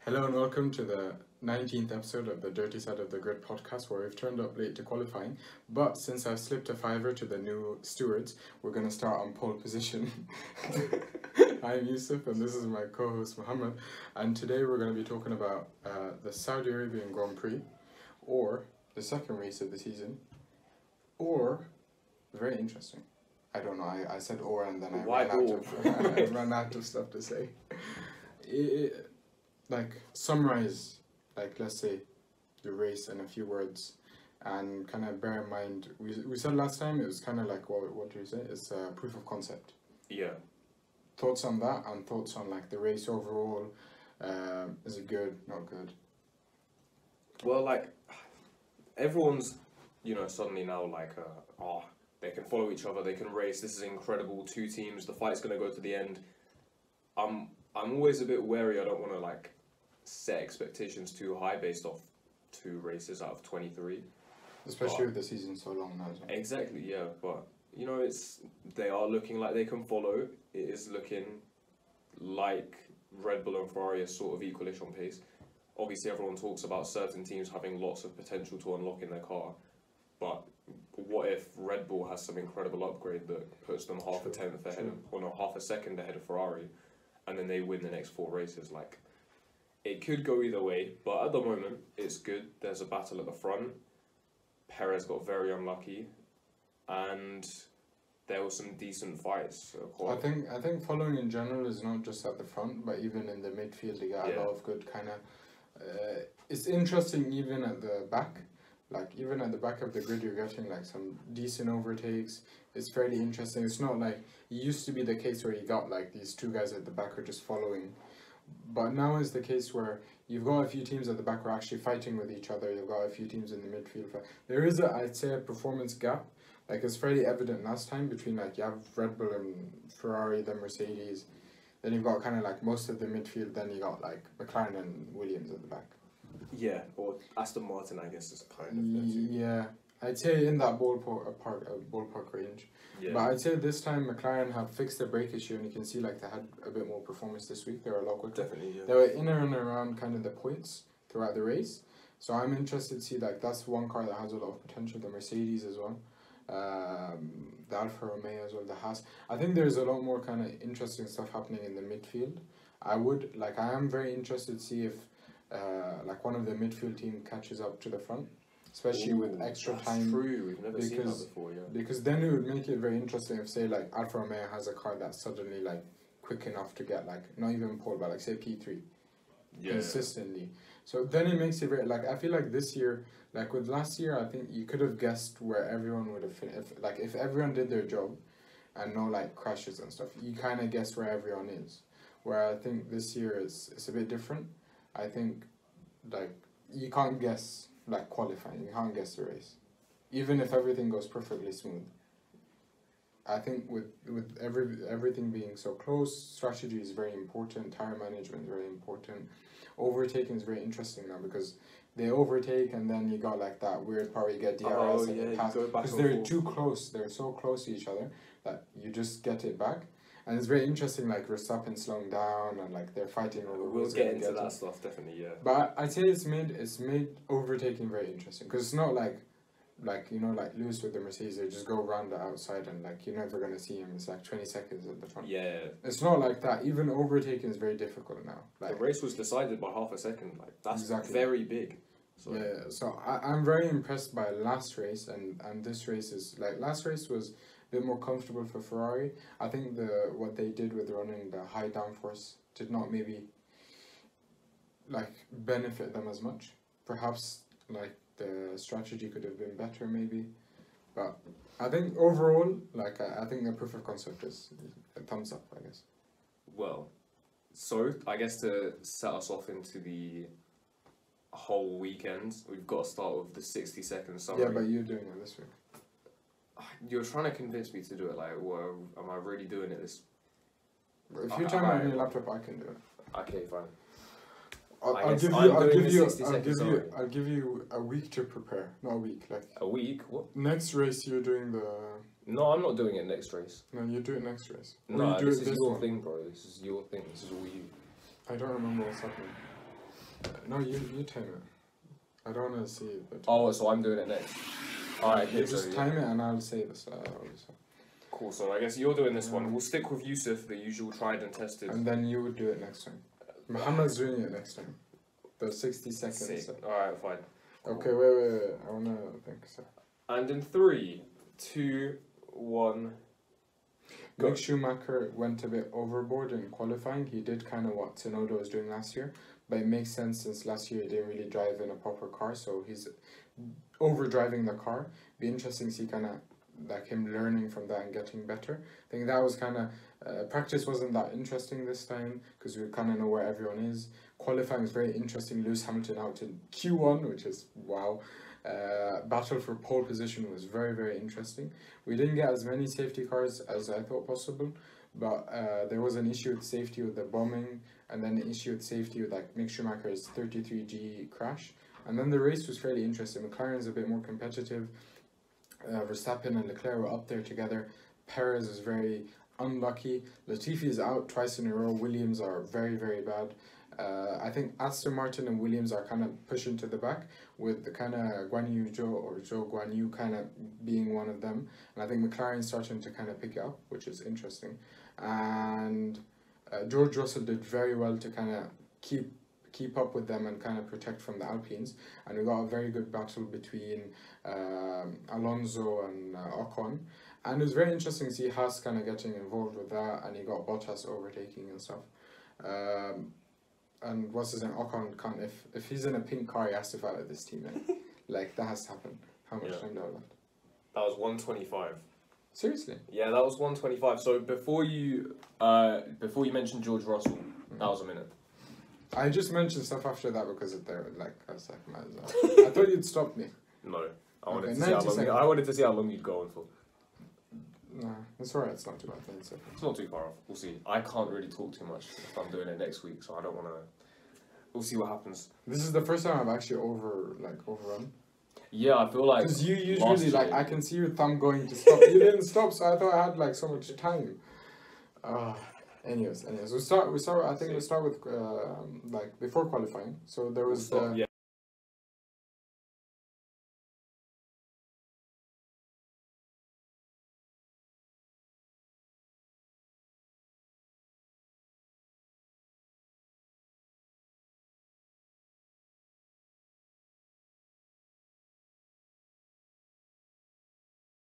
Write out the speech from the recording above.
Hello and welcome to the 19th episode of the Dirty Side of the Grid podcast, where we've turned up late to qualifying. But since I've slipped a fiver to the new stewards, we're going to start on pole position. I'm Yusuf and this is my co-host Muhammad. And today we're going to be talking about the Saudi Arabian Grand Prix, or the second race of the season, or very interesting. I don't know, I said or and then I ran out of stuff to say. Summarize, let's say, the race in a few words, and kind of bear in mind, we said last time it was kind of like, what do you say? It's a proof of concept. Yeah. Thoughts on that, and thoughts on the race overall. Is it good, not good? Well, everyone's, suddenly now they can follow each other, they can race, this is incredible, two teams, the fight's going to go to the end. I'm always a bit wary. I don't want to set expectations too high based off two races out of 23. Especially with the season so long now. Exactly, yeah. But, they are looking like they can follow. It is looking like Red Bull and Ferrari are sort of equalish on pace. Obviously, everyone talks about certain teams having lots of potential to unlock in their car. But what if Red Bull has some incredible upgrade that puts them half a second ahead of Ferrari, and then they win the next four races? It could go either way, but at the moment, it's good. There's a battle at the front. Perez got very unlucky, and there were some decent fights. I think following in general is not just at the front, but even in the midfield, they got a lot of good kind of... it's interesting even at the back. Even at the back of the grid, you're getting some decent overtakes. It's fairly interesting. It's not like it used to be the case where you got these two guys at the back are just following. But now is the case where you've got a few teams at the back who are actually fighting with each other. You've got a few teams in the midfield. There is I'd say, a performance gap. It's fairly evident last time between you have Red Bull and Ferrari, then Mercedes. Then you've got kind of most of the midfield. Then you got McLaren and Williams at the back. Yeah, or Aston Martin, I guess, is kind of... Yeah, I'd say in that ballpark range. Yeah. But I'd say this time McLaren have fixed the brake issue, and you can see they had a bit more performance this week. They were a lot quicker. Definitely, yeah. They were in and around kind of the points throughout the race. So I'm interested to see that's one car that has a lot of potential. The Mercedes as well. The Alfa Romeo as well, the Haas. I think there's a lot more kind of interesting stuff happening in the midfield. I am very interested to see if one of the midfield team catches up to the front, especially with extra time. That's true. We've never seen that before. Yeah. Because then it would make it very interesting if, say, Alfa Romeo has a car that's suddenly quick enough to get not even pole, but say P3 consistently. So then it makes it very I feel this year, with last year, I think you could have guessed where everyone would have finished. If everyone did their job, and no crashes and stuff, you kind of guess where everyone is. Where I think this year it's a bit different. I think you can't guess qualifying. You can't guess the race, even if everything goes perfectly smooth. I think with everything being so close, strategy is very important. Tire management is very important. Overtaking is very interesting now because they overtake and then you got that weird part where you get DRS and pass because they're too close. They're so close to each other that you just get it back. And it's very interesting, Verstappen slowing down and they're fighting over. We'll get into that stuff, definitely, yeah. But I'd say it's made overtaking very interesting because it's not like Lewis with the Mercedes. They just go around the outside and you're never gonna see him. It's 20 seconds at the front. Yeah. It's not like that. Even overtaking is very difficult now. The race was decided by half a second. That's very big. So. Yeah. So I'm very impressed by last race and this race is last race was a bit more comfortable for Ferrari. I think what they did with running the high downforce did not maybe benefit them as much. Perhaps the strategy could have been better maybe, but I think overall I think the proof of concept is a thumbs up, I guess. Well, so I guess to set us off into the whole weekend, we've got to start with the 60-second summary. Yeah, but you're doing it this week. You're trying to convince me to do it. Am I really doing it this? If you turn on your laptop, I can do it. Okay, fine. I'll give you a week to prepare. Not a week, a week. What? Next race, you're doing the. No, I'm not doing it next race. No, you do it next race. No, this is your thing, bro. This is your thing. This is all you. I don't remember what's happening. No, you time it. I don't want to see it. But Oh, so I'm doing it next. Alright, you okay, just so time it and I'll say this. cool, so I guess you're doing this one. We'll stick with Yusuf, the usual tried and tested. And then you would do it next time. Muhammad's doing it next time. The 60 seconds. Sick. Alright, fine. Cool. Okay, wait. I wanna think so. And in 3, 2, 1. Mick Schumacher went a bit overboard in qualifying. He did kind of what Tsunoda was doing last year, but it makes sense since last year he didn't really drive in a proper car, so he's over driving the car. Be interesting to see kind of like him learning from that and getting better. I think that was kind of practice wasn't that interesting this time because we kind of know where everyone is. Qualifying was very interesting. Lewis Hamilton out in Q1, which is wow. Battle for pole position was very, very interesting. We didn't get as many safety cars as I thought possible, but there was an issue with safety with the bombing, and then an issue with safety with like Mick Schumacher's 33G crash. And then the race was fairly interesting. McLaren's a bit more competitive. Verstappen and Leclerc were up there together. Perez is very unlucky. Latifi is out twice in a row. Williams are very, very bad. I think Aston Martin and Williams are kind of pushing to the back, with the kind of Guan Yu Zhou or Zhou Guan Yu kind of being one of them. And I think McLaren's starting to kind of pick it up, which is interesting. And George Russell did very well to kind of keep up with them and kind of protect from the Alpines. And we got a very good battle between Alonso and Ocon. And it was very interesting to see Haas kind of getting involved with that, and he got Bottas overtaking and stuff. And what's his name? Ocon can't, if he's in a pink car, he has to fight with this team. Like, that has to happen. How much time do I have left? That was 125. Seriously? Yeah, that was 125. So before you mentioned George Russell, that was a minute. I just mentioned stuff after that because of their, like, I was like, man, I thought you'd stop me. No, I wanted to see how long you'd go on for. Nah, it's alright, it's not too bad. It's not too far off. We'll see. I can't really talk too much if I'm doing it next week, so I don't want to. We'll see what happens. This is the first time I've actually overrun. Yeah, I feel like. Because you usually, like, I can see your thumb going to stop. You didn't stop, so I thought I had, like, so much time. Anyways, we'll start with, like, before qualifying. So there was